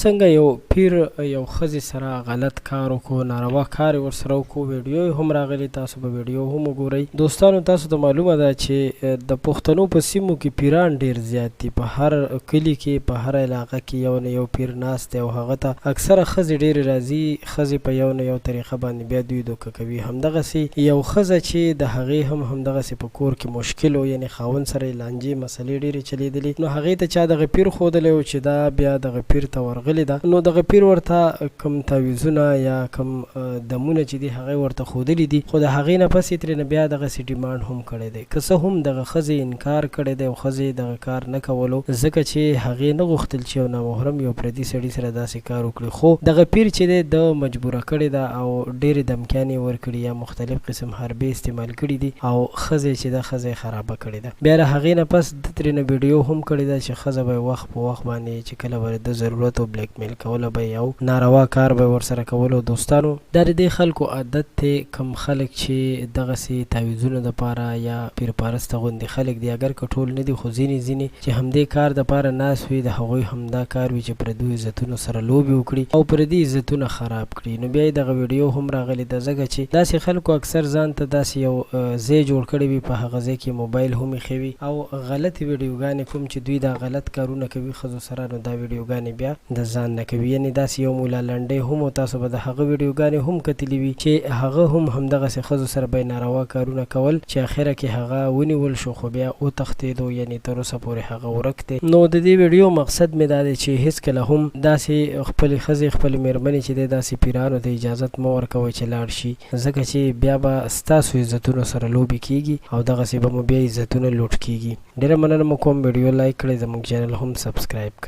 څنګه یو پیر یو ښځې سره غلط کار وکړو، ناروا کار یې ورسره وکړو، ویډیو یې هم راغلی، تاسو به ویډیو هم وګورئ. دوستانو تاسو ته معلومه ده چې د پښتنو په سیمو کې پیران ډیر زیات دي. په هر کلي کې، په هر علاقه کې یو نه یو پیر ناست دی او هغه ته اکثره ښځې ډېرې راځي. ښځې په یو نه یو طریقه باندې بیا دوی دوکه کوي. همدغسې یو ښځه چې د هغې هم همدغسې په کور کې مشکل و، یعنې خاوند سره یې لانجې مسلې ډېرې چلېدلې، نو هغې ته چا دغه پیر ښودلی و چې دا بیا دغه پیر ته ورغلې ده. نو دغه پیر ورته کم تعویضونه یا کم دمونه چې دي هغه ورته ښودلي دي، خو د هغې نه پس یې ترېنه بیا دغسې ډیمانډ هم کړی دی. که څه هم دغه ښځې انکار کړی دی او ښځې دغه کار نه کولو، ځکه چې هغې نه غوښتل چې یو نامحرم یو پردي سړي سره داسې کار وکړي. خو دغه پیر چې دی د مجبوره کړې ده او ډېرې دمکیانې یې ورکړي یا مختلف قسم حربې استعمال کړي دي او ښځې چې ده ښځه یې خرابه کړې ده. بیا د هغې نه پس ده ترېنه ویډیو هم کړې ده چې ښځه به یې وخت په وخت باندې چې کله به د ضرورت او بلیک میل کوله به یو ناروا کار به ورسره کولو. دوستانو دا د دې خلکو عادت دی. کم خلک چې دغسې تعویضونو دپاره یا پیرپرسته غوندې خلک دي، اگر که ټول نه دي خو ځینې چې همدې کار دپاره ناست وي، د هغوی همدا کار وي چې پردو عزتونو سره لوبې وکړي او پردي عزتونه خراب کړي. نو بیا یې دغه ویډیو هم راغلی ده، ځکه چې داسې خلکو اکثر ځان ته داسې یو ځای جوړ کړی وي، په هغه ځای کې موبایل هم ایښی وي او غلطې ویډیوګانې کوم چې دوی دا غلط کارونه کوي ښځو سره، نو دا ویډیوګانې بیا د ځان نه کوي. یعنې داسې یو مولا لنډی هم و، تاسو به د هغه ویډیوګانې هم کتلي وي چې هغه هم همدغسې ښځو سره به یې ناروا کارونه کول چې اخره کې هغه ونیول شو، خو بیا وتښتېدو، یعنې تر اوسه پورې هغه ورک دی. نو د دې ویډیو مقصد مې دا دی چې هېڅکله هم داسې خپلې ښځې خپلې مېرمنې چې دی داسې پیرانو ته اجازت مه ورکوئ چې لاړ شي، ځکه چې بیا به ستاسو عزتونو سره لوبې کېږي او دغسې به مو بیا عزتونه لوټ کېږي. ډېره مننه مو کوم، ویډیو لایک کړئ، زموږ چینل هم سبسکرایب کړئ.